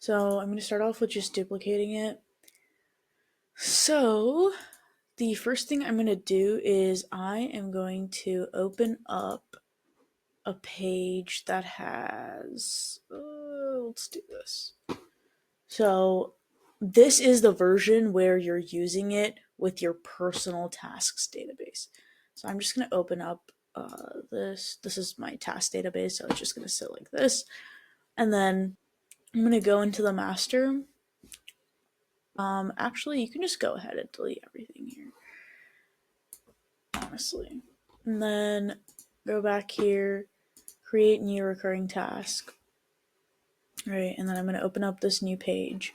So I'm going to start off with just duplicating it. So the first thing I'm going to do is I am going to open up a page that has, let's do this. So this is the version where you're using it with your personal tasks database. So I'm just going to open up this. This is my task database, so it's just going to sit like this. And then I'm going to go into the master. Actually, you can just go ahead and delete everything here, honestly. And then go back here, create new recurring task. All right, and then I'm going to open up this new page.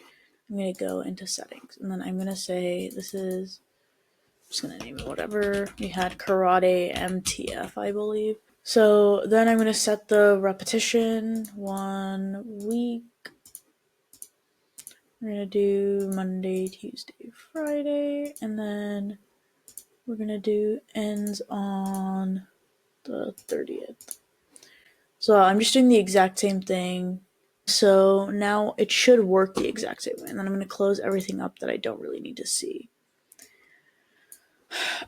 I'm going to go into settings, and then I'm going to say this is, I'm just going to name it whatever. We had karate MTF, I believe. So then I'm going to set the repetition 1 week. We're going to do Monday, Tuesday, Friday, and then we're going to do ends on the 30th. So I'm just doing the exact same thing. So now it should work the exact same way. And then I'm going to close everything up that I don't really need to see.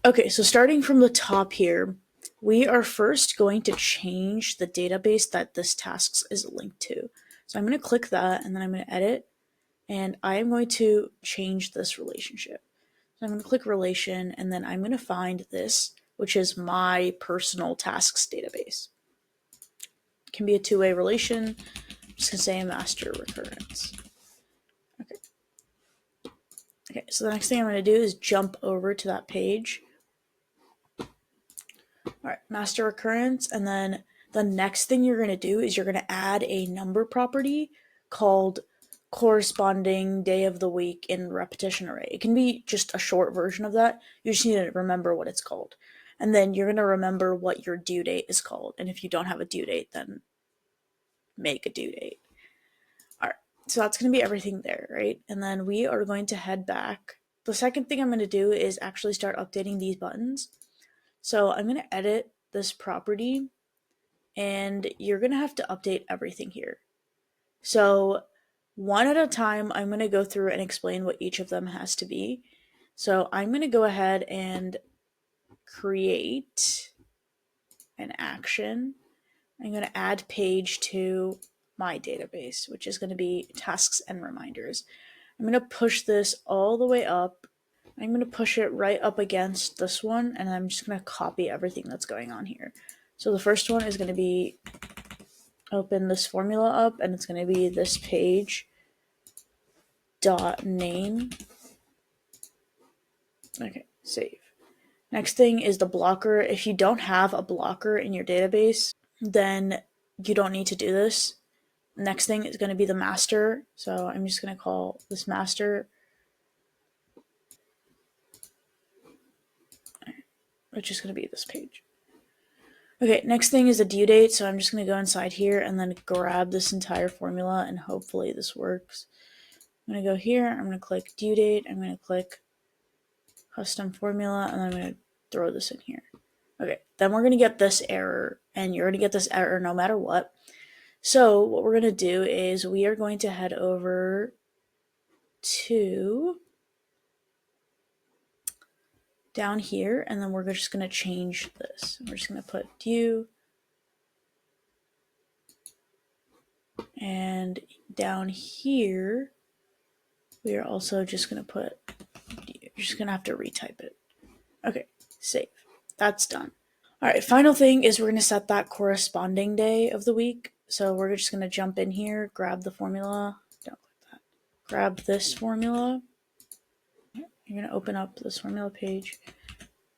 Okay, so starting from the top here, we are first going to change the database that this task is linked to. So I'm going to click that, and then I'm going to edit, and I am going to change this relationship. So I'm going to click relation, and then I'm going to find this, which is my personal tasks database. It can be a two-way relation. I'm just going to say master recurrence. Okay, so the next thing I'm going to do is jump over to that page. All right, master recurrence, and then the next thing you're going to do is you're going to add a number property called corresponding day of the week in repetition array. It can be just a short version of that. You just need to remember what it's called. And then you're going to remember what your due date is called. And if you don't have a due date, then make a due date. All right, so that's going to be everything there, right? And then we are going to head back. The second thing I'm going to do is actually start updating these buttons. So I'm going to edit this property, and you're going to have to update everything here. So one at a time, I'm going to go through and explain what each of them has to be. So I'm going to go ahead and create an action. I'm going to add page to my database, which is going to be tasks and reminders. I'm going to push this all the way up. I'm going to push it right up against this one, and I'm just going to copy everything that's going on here. So the first one is going to be open this formula up, and it's going to be this page dot name. Okay, save. Next thing is the blocker. If you don't have a blocker in your database, then you don't need to do this. Next thing is going to be the master. So I'm just going to call this master, which is going to be this page. Okay, next thing is the due date. So I'm just going to go inside here and then grab this entire formula, and hopefully this works. I'm going to go here. I'm going to click due date. I'm going to click custom formula, and then I'm going to throw this in here. Okay, then we're going to get this error, and you're going to get this error no matter what. So what we're going to do is we are going to head over to down here, and then we're just going to change this. We're just going to put due, and down here we are also just going to put due. You're just going to have to retype it. Okay, save. That's done. All right, final thing is we're going to set that corresponding day of the week. So we're just going to jump in here, grab the formula. Don't click that. Grab this formula. You're going to open up this formula page.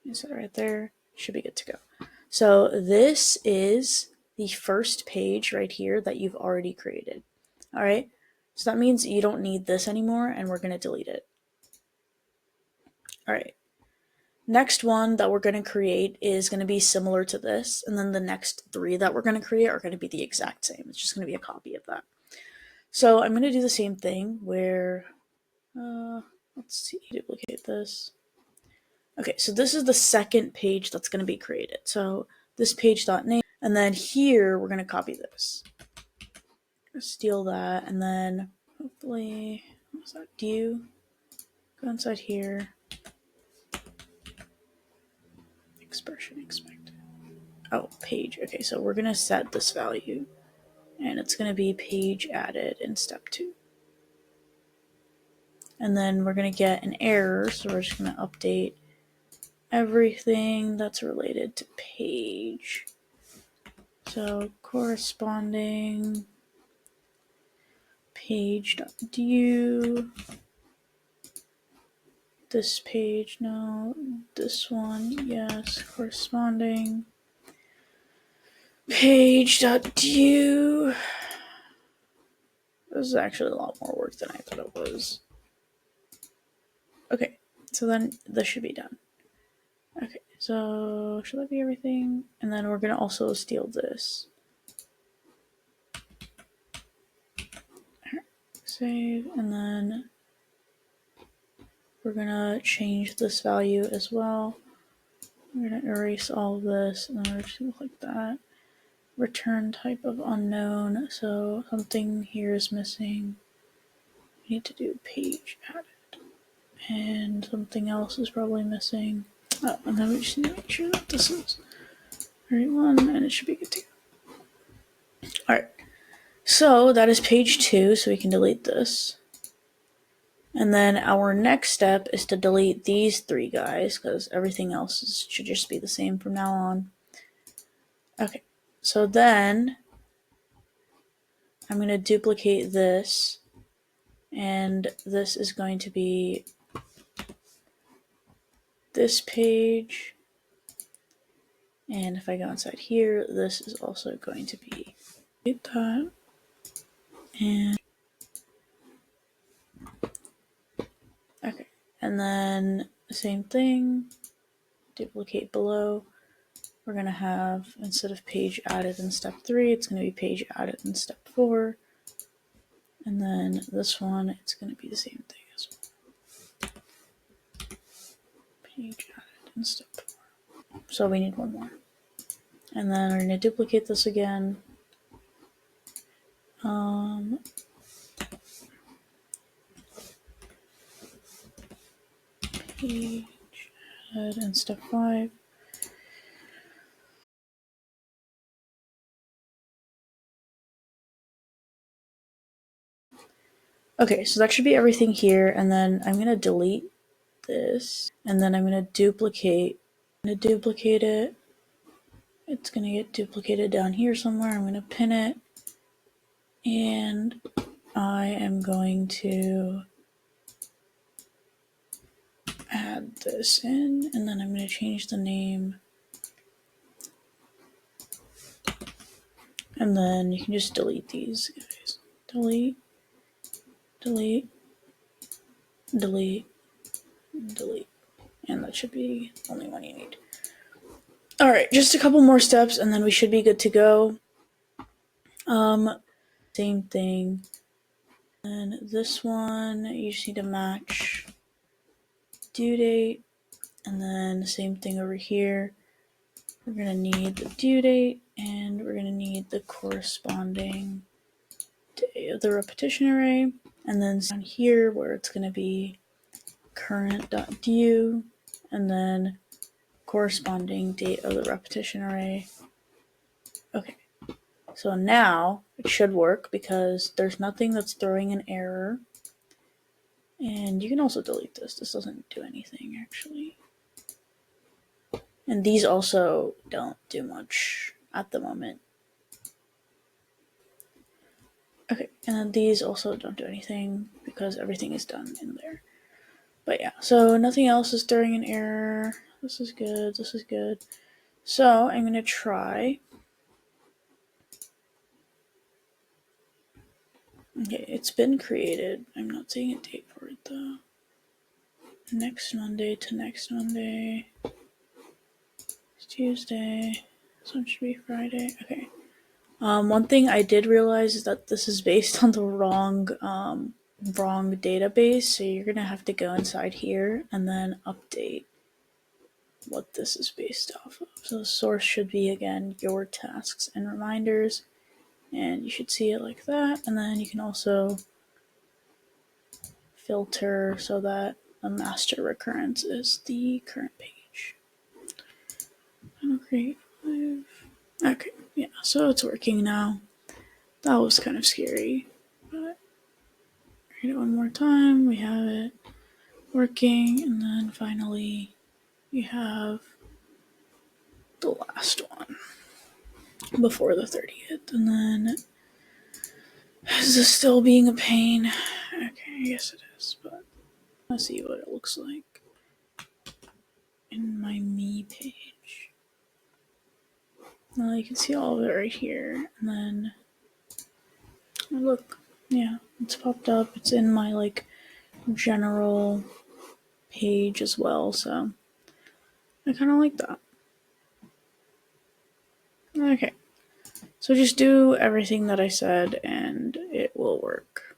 You set it right there. Should be good to go. So this is the first page right here that you've already created. All right, so that means you don't need this anymore, and we're going to delete it. All right. Next one that we're going to create is going to be similar to this, and then the next three that we're going to create are going to be the exact same. It's just going to be a copy of that. So I'm going to do the same thing where, let's see, duplicate this. Okay, so this is the second page that's going to be created. So this page.name, and then here we're going to copy this. Steal that, and then What was that? Due. Go inside here. Expression expected. Oh, page. Okay, so we're gonna set this value, and it's gonna be page added in step 2. And then we're gonna get an error, so we're just gonna update everything that's related to page. So corresponding page.due. This page, no. This one, yes. Corresponding page.due. This is actually a lot more work than I thought it was. Okay, so then this should be done. Okay, so should that be everything? And then we're gonna also steal this. Save, and then we're gonna change this value as well. We're gonna erase all of this, and then we're just gonna click that. Return type of unknown, so something here is missing. We need to do page added, and something else is probably missing. Oh, and then we just need to make sure that this is 31, and it should be good to go. Alright, so that is page 2, so we can delete this. And then our next step is to delete these 3 guys, because everything else should just be the same from now on. Okay, so then I'm going to duplicate this, and this is going to be this page. And if I go inside here, this is also going to be that. And okay, and then same thing, duplicate below. We're going to have, instead of page added in step 3, it's going to be page added in step 4. And then this one, it's going to be the same thing as well. Page added in step 4. So we need one more. And then we're going to duplicate this again. Page added in step 5. Okay, so that should be everything here, and then I'm going to delete this, and then I'm going to duplicate it. It's going to get duplicated down here somewhere. I'm going to pin it, and I am going to add this in, and then I'm going to change the name, and then you can just delete these guys. Delete, delete, delete, delete, and that should be the only one you need. Alright, just a couple more steps, and then we should be good to go. Same thing. And this one, you just need to match due date, and then same thing over here. We're going to need the due date, and we're going to need the corresponding day of the repetition array. And then down here where it's going to be current.due, and then corresponding date of the repetition array. Okay, so now it should work because there's nothing that's throwing an error. And you can also delete this. This doesn't do anything, actually. And these also don't do much at the moment. Okay, and then these also don't do anything because everything is done in there. But yeah, so nothing else is throwing an error. This is good, this is good. So I'm going to try. Okay, it's been created. I'm not seeing a date for it though. Next Monday to next Monday. It's Tuesday. So it should be Friday. Okay. One thing I did realize is that this is based on the wrong database, so you're gonna have to go inside here and then update what this is based off of. So the source should be, again, your tasks and reminders, and you should see it like that. And then you can also filter so that the master recurrence is the current page. Okay, yeah, so it's working now. That was kind of scary, but read it one more time. We have it working, and then finally we have the last one before the 30th, and then is this still being a pain? Okay, I guess it is, but let's see what it looks like in my me page. Now you can see all of it right here, and then look, yeah, it's popped up. It's in my like general page as well, so I kind of like that. Okay, so just do everything that I said and it will work.